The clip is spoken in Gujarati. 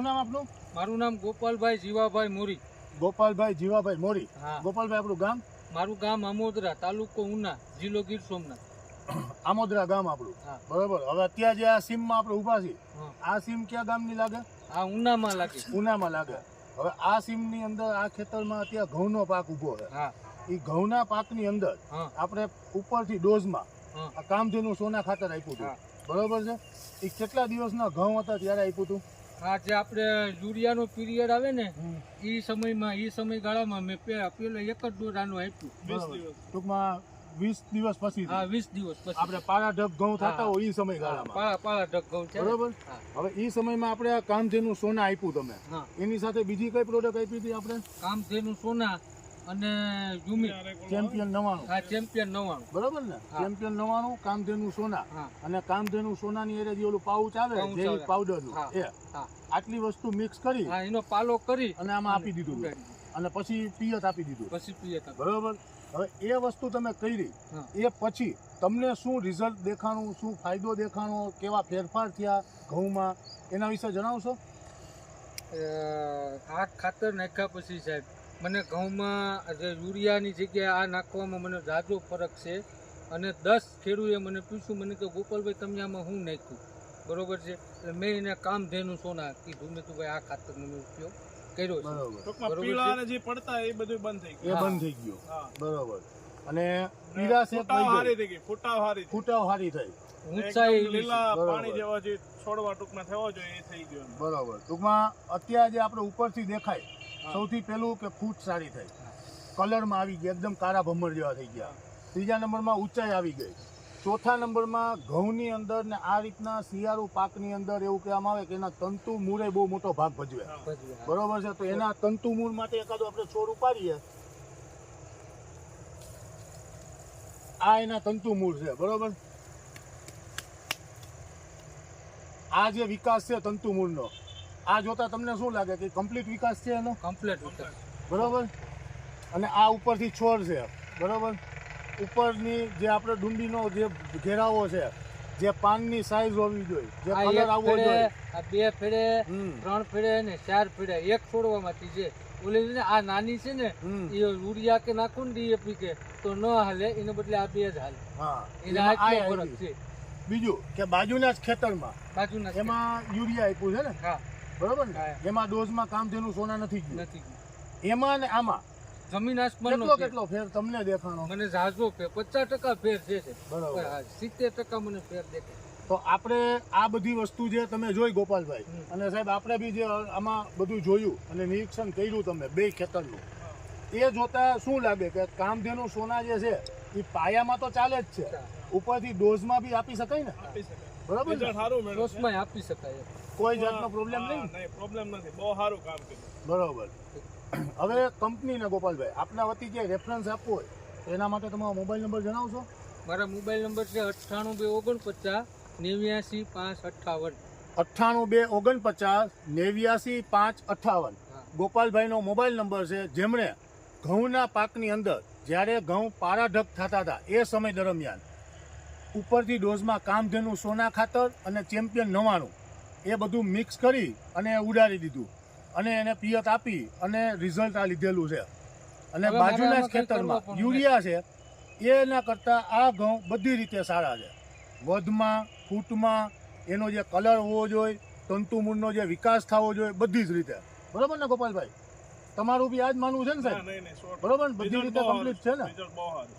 નામ આપનું? મારું નામ ગોપાલભાઈ જીવાભાઈ મોરી. ગોપાલભાઈ જીવાભાઈ મોરી. હા. ગોપાલભાઈ આપણું ગામ? મારું ગામ આમોદરા, તાલુકો ઉના, જિલ્લો ગીર સોમનાથ. આમોદરા ગામ આપણું. હા. બરોબર. હવે અત્યારે જે આ સીમમાં આપણે ઊભા છીએ, હા. આ સીમ કયા ગામની લાગે? આ ઉનામાં લાગે. ઉનામાં લાગે. હવે આ સીમની અંદર આ ખેતરમાં અત્યારે ઘઉંનો પાક ઊભો છે. હા. એ ઘઉંના પાકની અંદર હા. આપણે ઉપરથી ડોઝમાં હા. આ કામધેનુ સોના ખાતર આપ્યું હતું. હા. બરોબર છે. એ કેટલા દિવસના ઘઉં હતા ત્યારે આપ્યું હતું? આ જે આપણે યુરિયાનો પીરિયડ આવે ને એ સમયગાળામાં મેં પેલો એક જ ડોઝ આનો આપ્યું. 20 દિવસ. ટૂંકમાં 20 દિવસ પછી. હા, 20 દિવસ પછી આપણે પાળા ઢગ ઘઉં થતા હોય એ સમયગાળામાં. પાળા ઢગ ઘઉં છે. બરોબર. હવે એ સમયમાં આપણે આ કામધેનુ સોના આપ્યું તમે. હા. એની સાથે બીજી કઈ પ્રોડક્ટ આપી હતી આપણે? કામધેનુ સોના અને યુમી ચેમ્પિયન 99. હા, ચેમ્પિયન 99. બરોબર ને? હા. ચેમ્પિયન 99 કામધેનુ સોના હા. અને કામધેનુ સોનાની એરે જે ઓલું પાઉચ આવે પાઉચ જૈવિક આવે. પાવડરનું હા. એ હા. આટલી વસ્તુ મિક્સ કરી હા, એનો પાલો કરી અને આમાં આપી દીધું ઉડાડી અને પછી પિયત આપી દીધું. પછી પીએ હતા. બરોબર. હવે એ વસ્તુ તમે કરી હા. એ પછી તમને શું રિઝલ્ટ દેખાણું, શું ફાયદો દેખાણો, કેવા ફેરફાર થયા ઘઉંમાં, એના વિશે જણાવશો? આ ખાતર નાખ્યા પછી સાહેબ મને ઘઉંમાં જે યુરિયાની જગ્યાએ આ નાખવામાં મને ઝાઝો ફરક છે. અને 10 ખેડૂએ મને પૂછ્યું, મને કે ગોપાલભાઈ તમે આમાં શું નાખ્યું? બરોબર છે. એટલે મેં એને કામધેનુ સોના કીધું. મેં તો ભાઈ આ ખાતરનો મેં ઉપયોગ કર્યો છે. બરોબર. પીળા અને જે પડતા એ બધું બંધ થઈ ગયું. એ બંધ થઈ ગયું. બરોબર. અને પીળાશ એક વહી હારી ગઈ. થઈ ગઈ, ફૂટાવ હારી થઈ. ફૂટાવ હારી થઈ. ઊંચાઈ એકદમ લીલા બરોબર. પાણી જેવા જે છોડવા ટૂંકમાં થવા જોઈએ એ થઈ ગયો. બરોબર. ટૂંકમાં અત્યારે જે આપણે ઉપરથી દેખાય સૌથી પહેલું કે ફૂટ સારી થઈ, કલરમાં આવી ગઈ, એકદમ કાળા ભમર જેવા થઈ ગયા. ત્રીજા નંબરમાં ઊંચાઈ આવી ગઈ. ચોથા નંબરમાં ઘઉંની અંદર ને આ રીતના શિયાળુ પાકની અંદર એવું કહેવામાં આવે કે એના તંતુ મૂળે બહુ મોટો ભાગ ભજવે. બરોબર છે. તો એના તંતુ મૂળ માટે એકાદો આપણે છોડ ઉપાડીએ. આ એના તંતુ મૂળ છે. બરોબર. આ જે વિકાસ છે તંતુ મૂળનો, આ જોતા તમને શું લાગે કે કમ્પ્લીટ વિકાસ છે એનો? કમ્પ્લીટ. બરોબર. અને આ ઉપરથી છોડ છે. બરોબર. ઉપરની જે આપણે ડુંડીનો જે ઘેરાવો છે, જે પાનની સાઈઝ હોવી જોઈએ, જે કલર આવવો જોઈએ, આ 2 ફેડે, હમ. 3 ફેડે ને 4 ફેડે એક છોડવામાંથી છે. ઓલી ને આ નાની છે ને હમ. એ યુરિયા કે નાખું ને ડીએપી કે તો ન હાલે, એને બદલે આ 2 જ હાલે. હા. એને એમાં આ આટલો આવી ફરક છે. બીજું કે બાજુના જ ખેતરમાં બાજુના છે. એમાં યુરિયા આપ્યું છે ને? હા, બરોબર ને? હા. એમાં ડોઝમાં કામધેનુ સોના નથી ગયું. નથી. એમાં ને આમાં જમીન આસમાનનો કેટલો ફેર. કેટલો ફેર તમને દેખાણો? મને ઝાઝો ફેર 50% ફેર છે. બરોબર. 70% મને ફેર દેખાય. તો આપણે આ બધી વસ્તુ જે તમે જોઈ ગોપાલભાઈ, હમ. અને સાહેબ આપણે બી જે આમાં બધું જોયું અને નિરીક્ષણ કર્યું તમે બે ખેતરનું, એ જોતા શું લાગે કે કામધેનુ સોના જે છે એ પાયામાં તો ચાલે જ છે, ઉપરથી ડોઝમાં બી આપી શકાય ને? આપી શકાય. બરોબર ને? રિઝલ્ટ સારું મળ્યું છે. ડોસમાં આપી શકાય. કોઈ જાતનો પ્રોબ્લેમ હા, નહીં. નહીં, પ્રોબ્લેમ નથી. બહુ સારું કામ કર્યું. બરોબર. હવે કંપનીને ગોપાલભાઈ આપના વતી જે રેફરન્સ આપવો હોય તો એના માટે તમારો મોબાઈલ નંબર જણાવશો? મારા મોબાઈલ નંબર છે 98 249 89 558. 98 249 89 558. ગોપાલભાઈનો મોબાઈલ નંબર છે, જેમણે ઘઉંના પાકની અંદર જ્યારે ઘઉં પારાઢક થતા હતા એ સમય દરમિયાન ઉપરથી ડોઝમાં કામધેનુ સોના ખાતર અને ચેમ્પિયન 99 એ બધું મિક્સ કરી અને ઉડાડી દીધું અને એને પિયત આપી અને રિઝલ્ટ આ લીધેલું છે. અને હવે બાજુના મારે જ આમાં કંઈ ખેતરમાં કરવું પણ યુરિયા છે એના કરતાં આ ઘઉં બધી રીતે સારા છે. વધમાં, ફૂટમાં, એનો જે કલર હોવો જોઈએ, તંતુમૂળનો જે વિકાસ થવો જોઈએ, બધી જ રીતે. બરોબર ને ગોપાલભાઈ? તમારું બી આ જ માનવું છે ને ના, સાહેબ? નહીં, નહીં, 100%. બરોબર ને? બધી રિઝલ્ટ રીતે બહુ કમ્પ્લીટ છે ને? રિઝલ્ટ બહુ સારું.